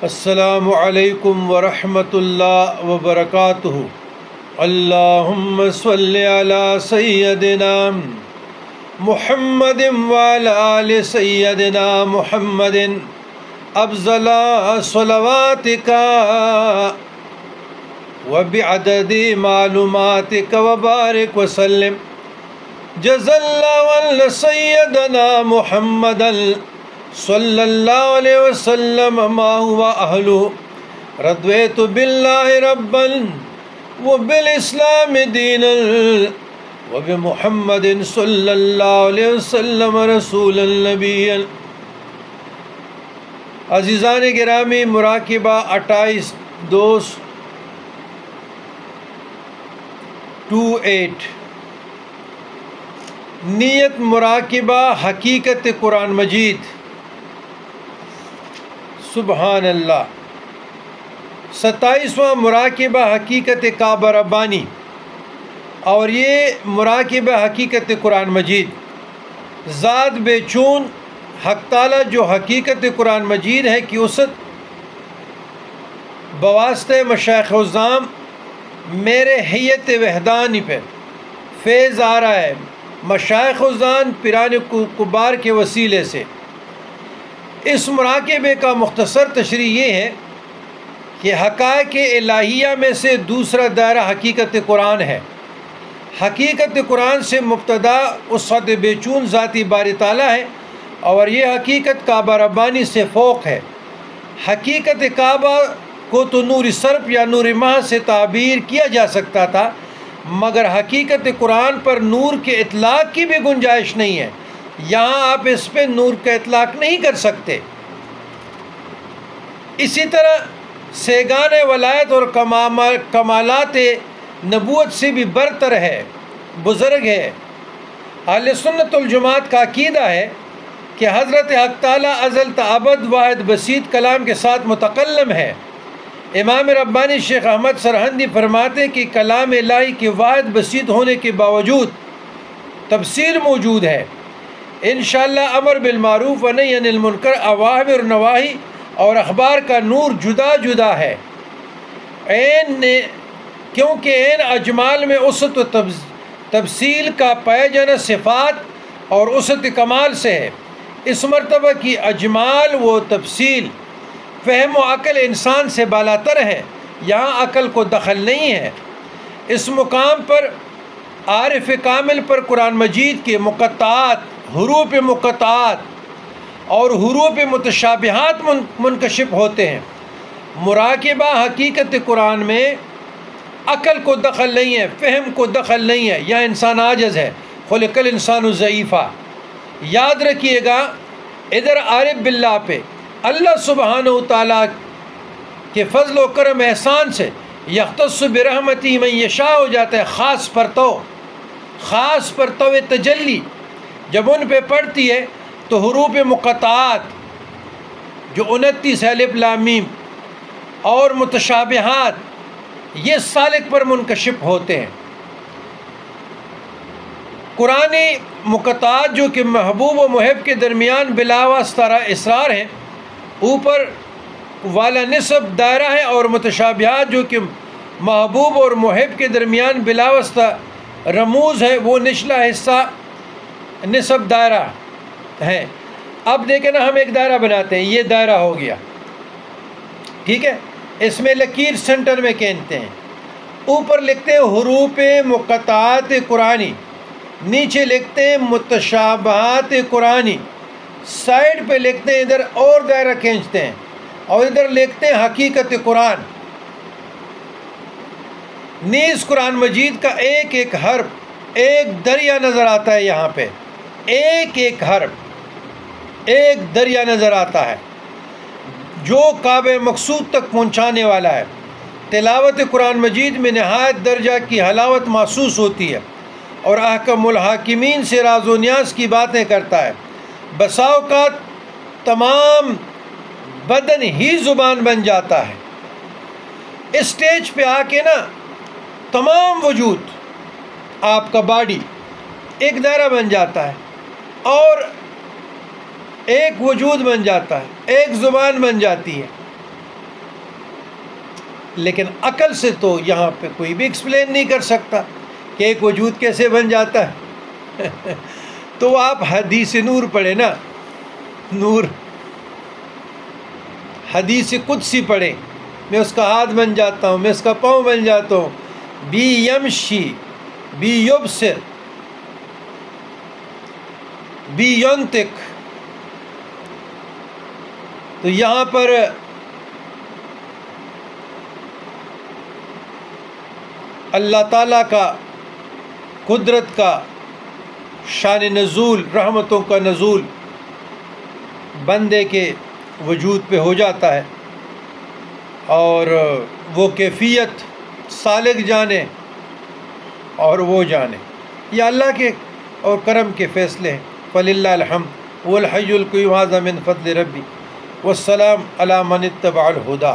السلام علیکم ورحمۃ اللہ وبرکاتہ۔ اللہم صل علی سیدنا محمد وعلی آل سیدنا محمد افضل صلواتک وبعدد معلوماتک وبارک وسلم۔ جزا اللہ عن سیدنا محمد صلی اللہ علیہ وسلم ما هو اہلہ۔ رضیت باللہ ربا وبالاسلام دینا وبمحمد صلی اللہ علیہ وسلم رسولا نبیا۔ عزیزان گرامی، مراقبہ 28 نیت مراقبہ حقیقت قرآن مجید۔ سبحان اللہ۔ 27واں مراقبہ حقیقت کعبہ ربانی، اور یہ مراقبہ حقیقت قرآن مجید۔ ذات بے چون حق تعالیٰ جو حقیقت قرآن مجید ہے کی وسعت بواسطہ مشائخ اعظام میرے حیت وحدانی پہ فیض آ رہا ہے، مشائخ اعظام پیران کبار کے وسیلے سے۔ اس مراقبے کا مختصر تشریح یہ ہے کہ حقائق الہیہ میں سے دوسرا دائرہ حقیقت قرآن ہے۔ حقیقت قرآن سے مبتدا وسعت بے چون ذاتی باری تعالیٰ ہے، اور یہ حقیقت کعبہ ربانی سے فوق ہے۔ حقیقت کعبہ کو تو نور سرپ یا نور ماہ سے تعبیر کیا جا سکتا تھا، مگر حقیقت قرآن پر نور کے اطلاق کی بھی گنجائش نہیں ہے۔ یہاں آپ اس پہ نور کا اطلاق نہیں کر سکتے۔ اسی طرح سیگان ولایت اور کمالات نبوت سے بھی برتر ہے، بزرگ ہے۔ اہل سنت والجماعت کا عقیدہ ہے کہ حضرت حق تعالیٰ ازل تا ابد واحد بسیط کلام کے ساتھ متکلم ہے۔ امام ربانی شیخ احمد سرہندی فرماتے ہیں کہ کلام الہی کے واحد بسیط ہونے کے باوجود تفسیر موجود ہے۔ انشاءاللہ امر بالمعروف و نہی عن المنکر، اوامر و نواہی اور اخبار کا نور جدا جدا ہے، کیونکہ ان اجمال میں وسعت و تفصیل کا پایا جانا صفات اور وسعت کمال سے ہے۔ اس مرتبہ کی اجمال و تفصیل فہم و عقل انسان سے بالاتر ہے، یہاں عقل کو دخل نہیں ہے۔ اس مقام پر عارف کامل پر قرآن مجید کے مقطعات، حروف مقطعات اور حروف متشابہات منکشف ہوتے ہیں۔ مراقبہ حقیقت قرآن میں عقل کو دخل نہیں ہے، فہم کو دخل نہیں ہے، یہاں انسان عاجز ہے۔ خلق الانسان ضعیفا۔ یاد رکھیے گا، ادھر عارف باللہ پہ اللہ سبحانہ وتعالیٰ کے فضل و کرم احسان سے یختص برحمتہ من یشاء ہو جاتا ہے، خاص پرتو تجلی جب ان پہ پڑتی ہے تو حروف مقطعات جو 29 الف لام میم اور متشابہات یہ سالک پر منکشف ہوتے ہیں۔ قرآن مقطعات جو کہ محبوب و محب کے درمیان بلا واسطہ اسرار ہیں، اوپر والا نصب دائرہ ہے، اور متشابہات جو کہ محبوب اور محب کے درمیان بلا واسطہ رموز ہے، وہ نچلا حصہ نصب دائرہ ہے۔ اب دیکھیں نا، ہم ایک دائرہ بناتے ہیں، یہ دائرہ ہو گیا، ٹھیک ہے؟ اس میں لکیر سینٹر میں کھینچتے ہیں، اوپر لکھتے ہیں حروف مقطعات قرآنی، نیچے لکھتے ہیں متشابہات قرآنی، سائڈ پہ لکھتے ہیں، ادھر اور دائرہ کھینچتے ہیں، اور ادھر لکھتے ہیں حقیقت قرآن۔ نیز قرآن مجید کا ایک ایک حرف ایک دریا نظر آتا ہے، یہاں پہ ایک ایک حرف ایک دریا نظر آتا ہے جو کعبہ مقصود تک پہنچانے والا ہے۔ تلاوت قرآن مجید میں نہایت درجہ کی حلاوت محسوس ہوتی ہے، اور احکم الحاکمین سے راز و نیاز کی باتیں کرتا ہے۔ بسا اوقات تمام بدن ہی زبان بن جاتا ہے۔ اسٹیج پہ آ کے نا تمام وجود آپ کا باڈی ایک دائرہ بن جاتا ہے، اور ایک وجود بن جاتا ہے، ایک زبان بن جاتی ہے۔ لیکن عقل سے تو یہاں پہ کوئی بھی ایکسپلین نہیں کر سکتا کہ ایک وجود کیسے بن جاتا ہے تو آپ حدیث نور پڑھیں نا، نور حدیث قدسی پڑھیں، میں اس کا ہاتھ بن جاتا ہوں، میں اس کا پاؤں بن جاتا ہوں، بی یمشی بی یبصر بی ینطق. تو یہاں پر اللہ تعالیٰ کا قدرت کا شان نزول، رحمتوں کا نزول بندے کے وجود پہ ہو جاتا ہے، اور وہ کیفیت سالک جانے اور وہ جانے، یہ اللہ کے اور کرم کے فیصلے ہیں. فللہ الحمد والحی القیوم، ھذا من فضل ربی والسلام علی من اتبع الہدی.